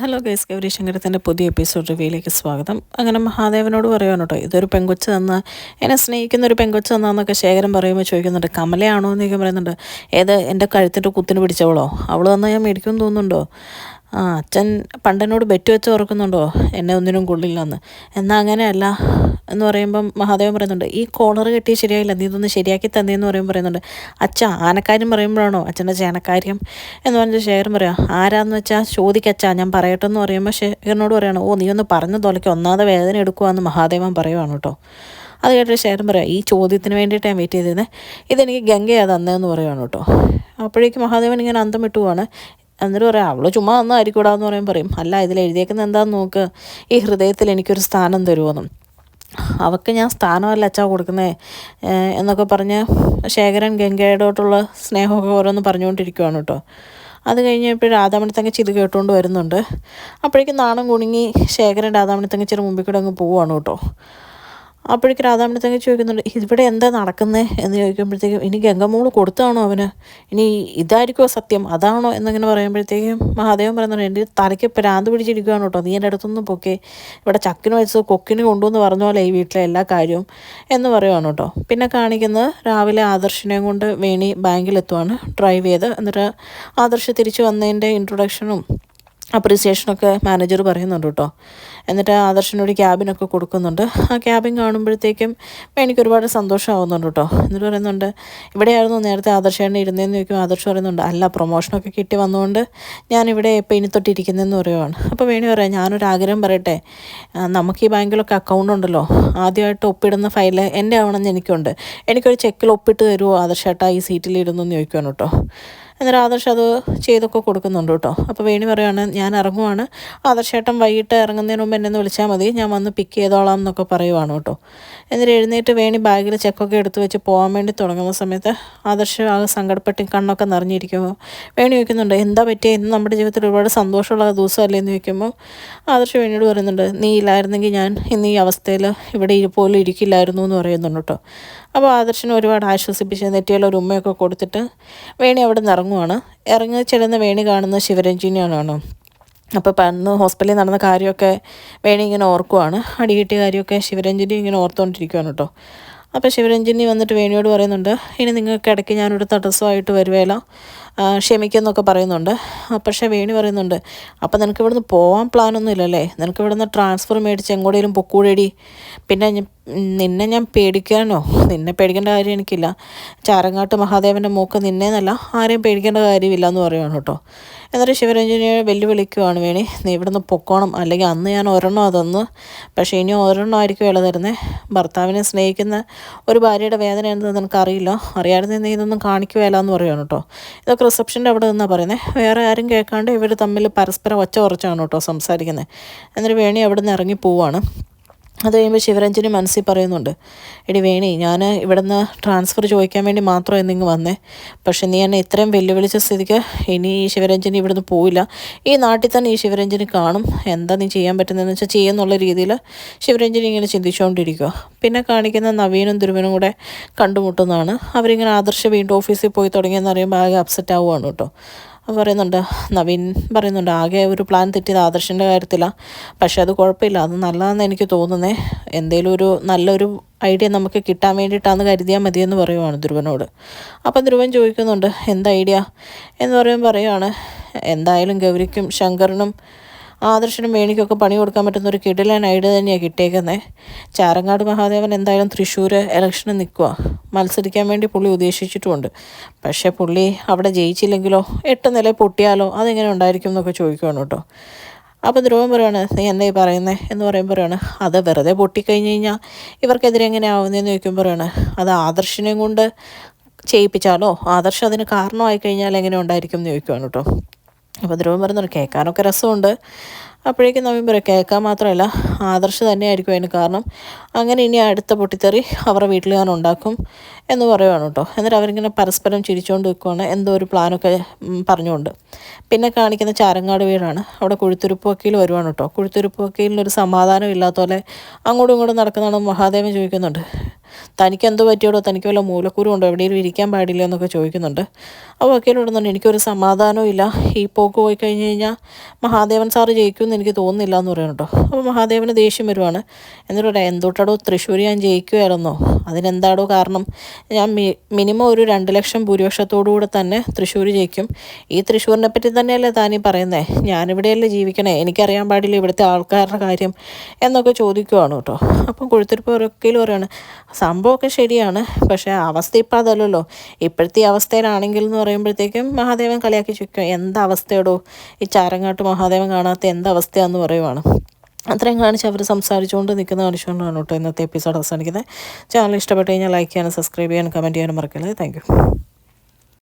Hello guys, Gauri ശങ്കരത്തിൻ്റെ പുതിയ episode റിവ്യൂയിലേക്ക് സ്വാഗതം. അങ്ങനെ മഹാദേവനോട് പറയുവാണ് കേട്ടോ, ഇതൊരു പെങ്കൊച്ച് തന്ന, എന്നെ സ്നേഹിക്കുന്ന ഒരു പെങ്കൊച്ച് തന്നാന്നൊക്കെ ശേഖരൻ പറയുമ്പോൾ ചോദിക്കുന്നുണ്ട്, കമലയാണോ എന്നൊക്കെ പറയുന്നുണ്ട്. ഏത് എൻ്റെ കഴുത്തിൻ്റെ കുത്തിന് പിടിച്ചവളോ? അവൾ വന്നാൽ ഞാൻ മേടിക്കുമെന്ന് തോന്നുന്നുണ്ടോ? അച്ഛൻ പണ്ടെന്നോട് ബെറ്റ് വെച്ച് ഓർക്കുന്നുണ്ടോ എന്നെ ഒന്നിനും കൊള്ളില്ലെന്ന്? എന്നാൽ അങ്ങനെയല്ല എന്ന് പറയുമ്പം മഹാദേവൻ പറയുന്നുണ്ട്, ഈ കോളർ കെട്ടി ശരിയായില്ല, നീ ഇതൊന്ന് ശരിയാക്കി തന്നേന്ന് പറയുന്നുണ്ട്. അച്ഛ ആനക്കാര്യം പറയുമ്പോഴാണോ അച്ഛൻ്റെ ചേനക്കാര്യം എന്ന് പറഞ്ഞ് ശേഖരൻ പറയാം, ആരാന്ന് വെച്ചാൽ ചോദിക്കച്ചാ, ഞാൻ പറയട്ടെ എന്ന് പറയുമ്പോൾ ശേഖരനോട് പറയണം, ഓ നീ ഒന്ന് പറഞ്ഞു തൊലയ്ക്ക്, ഒന്നാമത് വേദന എടുക്കുവാന്ന് മഹാദേവൻ പറയുവാണ് കേട്ടോ. അത് കേട്ടിട്ട് ശേഖരൻ പറയാം, ഈ ചോദ്യത്തിന് വേണ്ടിയിട്ട് ഞാൻ വെയിറ്റ് ചെയ്തത്, ഇതെനിക്ക് ഗംഗയാണ് തന്നതെന്ന് പറയുവാണ് കേട്ടോ. അപ്പോഴേക്കും മഹാദേവൻ ഇങ്ങനെ അന്തം വിട്ടുപോവാണ്. എന്നിട്ട് പറയാം, അവൾ ചുമ്മാ വന്നായിരിക്കൂടാന്ന് പറയും, അല്ല ഇതിൽ എഴുതിയേക്കുന്നത് എന്താണെന്ന് നോക്ക്, ഈ ഹൃദയത്തിൽ എനിക്കൊരു സ്ഥാനം തരുമെന്നും. അവൾക്ക് ഞാൻ സ്ഥാനമല്ല അച്ഛാ കൊടുക്കുന്നേ എന്നൊക്കെ പറഞ്ഞ് ശേഖരൻ ഗംഗയോടോട്ടുള്ള സ്നേഹമൊക്കെ ഓരോന്ന് പറഞ്ഞുകൊണ്ടിരിക്കുവാണ് കേട്ടോ. അത് കഴിഞ്ഞപ്പോൾ രാധാമണി തങ്കച്ചി ഇത് കേട്ടുകൊണ്ട് വരുന്നുണ്ട്. അപ്പോഴേക്കും നാണം കുണുങ്ങി ശേഖരൻ രാധാമണി തങ്കച്ചിയുടെ മുമ്പിൽ കൂടെ അങ്ങ് പോവുകയാണ് കേട്ടോ. അപ്പോഴേക്കും രാധാമണി തങ്കച്ചി ചോദിക്കുന്നുണ്ട്, ഇവിടെ എന്താ നടക്കുന്നത് എന്ന് ചോദിക്കുമ്പോഴത്തേക്കും, ഇനി ഗംഗമോള് കൊടുത്താണോ അവന്, ഇനി ഇതായിരിക്കുമോ സത്യം, അതാണോ എന്നിങ്ങനെ പറയുമ്പോഴത്തേക്കും മഹാദേവൻ പറയുന്നുണ്ട്, എൻ്റെ തലയ്ക്ക് പ്രാന്ത് പിടിച്ചിരിക്കുകയാണ് കേട്ടോ, നീ എൻ്റെ അടുത്തൊന്നും പൊക്കെ, ഇവിടെ ചക്കിന് വെച്ച് കൊക്കിന് കൊണ്ടുവന്ന് പറഞ്ഞ പോലെ ഈ വീട്ടിലെ എല്ലാ കാര്യവും എന്ന് പറയുവാണ് കേട്ടോ. പിന്നെ കാണിക്കുന്നത് രാവിലെ ആദർശിനെയും കൊണ്ട് വേണി ബാങ്കിലെത്തുവാണ് ഡ്രൈവ് ചെയ്ത്. എന്നിട്ട് ആദർശ് തിരിച്ചു വന്നതിൻ്റെ ഇൻട്രൊഡക്ഷനും അപ്രീസിയേഷനൊക്കെ മാനേജർ പറയുന്നുണ്ട് കേട്ടോ. എന്നിട്ട് ആദർശിനോട് ക്യാബിനൊക്കെ കൊടുക്കുന്നുണ്ട്. ആ ക്യാബിൻ കാണുമ്പോഴത്തേക്കും എനിക്ക് ഒരുപാട് സന്തോഷമാവുന്നുണ്ട് കേട്ടോ. എന്നിട്ട് പറയുന്നുണ്ട്, ഇവിടെയായിരുന്നു നേരത്തെ ആദർശേണ്ണ ഇരുന്നതെന്ന് ചോദിക്കും. ആദർശ് പറയുന്നുണ്ട്, അല്ല പ്രൊമോഷനൊക്കെ കിട്ടി വന്നുകൊണ്ട് ഞാനിവിടെ ഇപ്പോൾ ഇനി തൊട്ടിരിക്കുന്നതെന്ന് പറയുവാണ്. അപ്പോൾ വേണി പറയാം, ഞാനൊരാഗ്രഹം പറയട്ടെ, നമുക്ക് ഈ ബാങ്കിലൊക്കെ അക്കൗണ്ട് ഉണ്ടല്ലോ, ആദ്യമായിട്ട് ഒപ്പിടുന്ന ഫയല് എൻ്റെ ആവണമെന്ന് എനിക്കുണ്ട്, എനിക്കൊരു ചെക്കിൽ ഒപ്പിട്ട് തരുമോ ആദർശേട്ടാ ഈ സീറ്റിൽ ഇരുന്നു എന്ന് ചോദിക്കുവാണ് കേട്ടോ. എന്നിട്ട് ആദർശ് അത് ചെയ്തൊക്കെ കൊടുക്കുന്നുണ്ട് കേട്ടോ. അപ്പോൾ വേണി പറയുകയാണ്, ഞാൻ ഇറങ്ങുവാണ്, ആദർശേട്ടൻ വൈകിട്ട് ഇറങ്ങുന്നതിന് മുമ്പ് എന്നെ ഒന്ന് വിളിച്ചാൽ മതി, ഞാൻ വന്ന് പിക്ക് ചെയ്തോളാം എന്നൊക്കെ പറയുവാണ് കേട്ടോ. എന്നിട്ട് എഴുന്നേറ്റ് വേണി ബാഗിൽ ചെക്കൊക്കെ എടുത്ത് വെച്ച് പോകാൻ വേണ്ടി തുടങ്ങുന്ന സമയത്ത് ആദർശ് ആ സങ്കടപ്പെട്ട് കണ്ണൊക്കെ നിറഞ്ഞിരിക്കുമ്പോൾ വേണി ചോദിക്കുന്നുണ്ട്, എന്താ പറ്റിയ, ഇന്ന് നമ്മുടെ ജീവിതത്തിൽ ഒരുപാട് സന്തോഷമുള്ള ദിവസമല്ലേ എന്ന് ചോദിക്കുമ്പോൾ ആദർശ് വേണിയോട് പറയുന്നുണ്ട്, നീ ഇല്ലായിരുന്നെങ്കിൽ ഞാൻ ഇന്ന് ഈ അവസ്ഥയിൽ ഇവിടെ പോലും ഇരിക്കില്ലായിരുന്നു എന്ന് പറയുന്നുണ്ട് കേട്ടോ. അപ്പോൾ ആദർശിനെ ഒരുപാട് ആശ്വസിപ്പിച്ച് നെറ്റിയുള്ള ഒരു ഉമ്മയൊക്കെ കൊടുത്തിട്ട് വേണി അവിടെ നിന്ന് ഇറങ്ങുവാണ്. ഇറങ്ങി ചെല്ലുന്ന വേണി കാണുന്നത് ശിവരഞ്ജിനിയാണോ. അപ്പോൾ പണ്ട് ഹോസ്പിറ്റലിൽ നടന്ന കാര്യമൊക്കെ വേണി ഇങ്ങനെ ഓർക്കുവാണ്. അടി കിട്ടിയ കാര്യമൊക്കെ ശിവരഞ്ജിനി ഇങ്ങനെ ഓർത്തുകൊണ്ടിരിക്കുകയാണ് കേട്ടോ. അപ്പോൾ ശിവരഞ്ജിനി വന്നിട്ട് വേണിയോട് പറയുന്നുണ്ട്, ഇനി നിങ്ങൾക്ക് ഇടയ്ക്ക് ഞാനൊരു തടസ്സമായിട്ട് വരുവേല, ക്ഷമിക്കുമെന്നൊക്കെ പറയുന്നുണ്ട്. പക്ഷേ വേണി പറയുന്നുണ്ട്, അപ്പം നിനക്ക് ഇവിടുന്ന് പോകാൻ പ്ലാനൊന്നും ഇല്ലല്ലേ, നിനക്ക് ഇവിടുന്ന് ട്രാൻസ്ഫർ മേടിച്ച് എങ്ങോട്ടേലും പൊക്കൂടേടി, പിന്നെ നിന്നെ ഞാൻ പേടിക്കാനോ, നിന്നെ പേടിക്കേണ്ട കാര്യം എനിക്കില്ല, ചാരങ്ങാട്ട് മഹാദേവൻ്റെ മൂക്ക് നിന്നേന്നല്ല ആരെയും പേടിക്കേണ്ട കാര്യമില്ല എന്ന് പറയുവാണ് കേട്ടോ. എന്നിട്ട് ശിവരഞ്ജനിയെ വെല്ലുവിളിക്കുവാണ് വേണി, നീ ഇവിടുന്ന് പൊക്കോണം, അല്ലെങ്കിൽ അന്ന് ഞാൻ ഒരെണ്ണം അതൊന്ന്, പക്ഷേ ഇനി ഒരെണ്ണം ആയിരിക്കും ഇല തരുന്നത്, ഭർത്താവിനെ സ്നേഹിക്കുന്ന ഒരു ഭാര്യയുടെ വേദന എന്താണെന്ന് നിനക്കറിയില്ല, അറിയാതെ നീ ഇതൊന്നും കാണിക്കുകയില്ല എന്ന് പറയുവാണ് കേട്ടോ. ഇതൊക്കെ റിസപ്ഷൻ്റെ അവിടെ നിന്നാണ് പറയുന്നത്, വേറെ ആരും കേൾക്കാണ്ട് ഇവർ തമ്മിൽ പരസ്പരം ഒച്ച കുറച്ചാണ് കേട്ടോ സംസാരിക്കുന്നത്. എന്നിട്ട് വേണി അവിടെ നിന്ന് ഇറങ്ങി പോവാണ്. അത് കഴിയുമ്പോൾ ശിവരഞ്ജനി മനസ്സിൽ പറയുന്നുണ്ട്, എടി വേണി, ഞാൻ ഇവിടുന്ന് ട്രാൻസ്ഫർ ചോദിക്കാൻ വേണ്ടി മാത്രം എന്നിങ്ങ് വന്നേ, പക്ഷെ നീ എന്നെ ഇത്രയും വെല്ലുവിളിച്ച സ്ഥിതിക്ക് ഇനി ഈ ശിവരഞ്ജനി ഇവിടുന്ന് പോവില്ല, ഈ നാട്ടിൽ തന്നെ ഈ ശിവരഞ്ജനി കാണും, എന്താ നീ ചെയ്യാൻ പറ്റുന്നതെന്ന് വെച്ചാൽ ചെയ്യുന്നുള്ള രീതിയിൽ ശിവരഞ്ജനി ഇങ്ങനെ ചിന്തിച്ചുകൊണ്ടിരിക്കുക. പിന്നെ കാണിക്കുന്ന നവീനും ധ്രുവനും കൂടെ കണ്ടുമുട്ടുന്നതാണ്. അവരിങ്ങനെ ആദർശ് വീണ്ടും ഓഫീസിൽ പോയി തുടങ്ങിയെന്ന് അറിയുമ്പോൾ ആകെ അപ്സെറ്റ് ആവുകയാണ് കേട്ടോ. പറയുന്നുണ്ട്, നവീൻ പറയുന്നുണ്ട്, ആകെ ഒരു പ്ലാൻ തെറ്റിയത് ആദർശിൻ്റെ കാര്യത്തിലാണ്, പക്ഷെ അത് കുഴപ്പമില്ല, അത് നല്ലതാണെന്ന് എനിക്ക് തോന്നുന്നേ, എന്തേലും ഒരു നല്ലൊരു ഐഡിയ നമുക്ക് കിട്ടാൻ വേണ്ടിയിട്ടാണെന്ന് കരുതിയാൽ മതിയെന്ന് പറയുവാണ് ധ്രുവനോട്. അപ്പം ധ്രുവൻ ചോദിക്കുന്നുണ്ട്, എന്ത് ഐഡിയ എന്ന് പറയുകയാണ്, എന്തായാലും ഗൗരിക്കും ശങ്കറിനും ആദർശനും വേണിക്കൊക്കെ പണി കൊടുക്കാൻ പറ്റുന്ന ഒരു കിടിലൻ ഐഡിയ തന്നെയാണ് കിട്ടിയേക്കുന്നത്. ചാരങ്ങാട് മഹാദേവൻ എന്തായാലും തൃശ്ശൂർ ഇലക്ഷന് നിൽക്കുക, മത്സരിക്കാൻ വേണ്ടി പുള്ളി ഉദ്ദേശിച്ചിട്ടുമുണ്ട്, പക്ഷേ പുള്ളി അവിടെ ജയിച്ചില്ലെങ്കിലോ, 8 നില പൊട്ടിയാലോ, അതെങ്ങനെ ഉണ്ടായിരിക്കും എന്നൊക്കെ ചോദിക്കുകയാണ് കേട്ടോ. അപ്പോൾ ധ്രുവൻ പറയുകയാണ്, നീ എന്താ ഈ പറയുന്നത് എന്ന് പറയുമ്പോൾ പറയുകയാണ്, അത് വെറുതെ പൊട്ടിക്കഴിഞ്ഞ് കഴിഞ്ഞാൽ ഇവർക്കെതിരെ എങ്ങനെ ആവുന്നതെന്ന് ചോദിക്കുമ്പോൾ പറയുകയാണ്, അത് ആദർശിനെയും കൊണ്ട് ചെയ്യിപ്പിച്ചാലോ, ആദർശം അതിന് കാരണമായി കഴിഞ്ഞാൽ എങ്ങനെ ഉണ്ടായിരിക്കും എന്ന് ചോദിക്കുകയാണ് കേട്ടോ. അപ്പോൾ ധ്രുവൻ പറയുന്നുണ്ട്, കേൾക്കാനൊക്കെ രസമുണ്ട്. അപ്പോഴേക്കും നവീൻ പറയും, കേൾക്കാൻ മാത്രമല്ല ആദർശ് തന്നെയായിരിക്കും അതിന് കാരണം, അങ്ങനെ ഇനി അടുത്ത പൊട്ടിത്തെറി അവരുടെ വീട്ടിൽ ഞാൻ ഉണ്ടാക്കും എന്ന് പറയുവാണ് കേട്ടോ. എന്നിട്ട് അവരിങ്ങനെ പരസ്പരം ചിരിച്ചുകൊണ്ട് നിൽക്കുവാണ്, എന്തോ ഒരു പ്ലാനൊക്കെ പറഞ്ഞുകൊണ്ട്. പിന്നെ കാണിക്കുന്ന ചാരങ്ങാട് വീടാണ്. അവിടെ കുഴുത്തുരുപ്പ് വക്കീൽ വരുവാണ് കേട്ടോ. കുഴുത്തുരുപ്പ് വക്കീലിനൊരു സമാധാനം ഇല്ലാത്ത പോലെ അങ്ങോട്ടും ഇങ്ങോട്ടും നടക്കുന്നതാണ്. മഹാദേവൻ ചോദിക്കുന്നുണ്ട്, തനിക്ക് എന്തോ പറ്റിയോടോ, തനിക്ക് വല്ല മൂലക്കൂരും ഉണ്ടോ, എവിടെയെങ്കിലും ഇരിക്കാൻ പാടില്ല എന്നൊക്കെ ചോദിക്കുന്നുണ്ട്. അപ്പോൾ വക്കീലോടൊന്നും എനിക്കൊരു സമാധാനവും ഇല്ല, ഈ പോക്ക് പോയി കഴിഞ്ഞ് കഴിഞ്ഞാൽ മഹാദേവൻ സാറ് ജയിക്കുമെന്ന് എനിക്ക് തോന്നുന്നില്ല എന്ന് പറയണം കേട്ടോ. അപ്പോൾ മഹാദേവന് ദേഷ്യം വരുവാണ്. എന്നിട്ട് പറയാം, എന്തുട്ടടോ തൃശ്ശൂർ ഞാൻ ജയിക്കുമായിരുന്നോ, അതിനെന്താടോ കാരണം, ഞാൻ മിനിമം ഒരു 2 ലക്ഷം ഭൂരിപക്ഷത്തോടുകൂടെ തന്നെ തൃശ്ശൂർ ജയിക്കും. ഈ തൃശ്ശൂരിനെ പറ്റി തന്നെയല്ലേ താനീ പറയുന്നത്, ഞാനിവിടെയല്ലേ ജീവിക്കണേ, എനിക്കറിയാൻ പാടില്ല ഇവിടുത്തെ ആൾക്കാരുടെ കാര്യം എന്നൊക്കെ ചോദിക്കുവാണ് കേട്ടോ. അപ്പം കൊഴുത്തിരിപ്പ് ഒരിക്കലും പറയുകയാണ്, സംഭവമൊക്കെ ശരിയാണ്, പക്ഷേ അവസ്ഥ ഇപ്പം അതല്ലല്ലോ, ഇപ്പോഴത്തെ ഈ അവസ്ഥയിലാണെങ്കിൽ എന്ന് പറയുമ്പോഴത്തേക്കും മഹാദേവൻ കളിയാക്കി ചോദിക്കും, എന്തവസ്ഥയോടോ ഈ ചാരങ്ങാട്ട് മഹാദേവൻ കാണാത്ത എന്തവസ്ഥയാണെന്ന് പറയുവാണ്. അത്രയും കാണിച്ച് അവർ സംസാരിച്ചുകൊണ്ട് നിൽക്കുന്ന കാണിച്ചുകൊണ്ടാണ് കേട്ടോ ഇന്നത്തെ എപ്പിസോഡ് അവസാനിക്കുന്നത്. ചാനൽ ഇഷ്ടപ്പെട്ട് കഴിഞ്ഞാൽ ലൈക്ക് ചെയ്യാനും സബ്സ്ക്രൈബ് ചെയ്യാനും കമൻറ്റ് ചെയ്യാനും മറക്കല്ലേ. Thank you.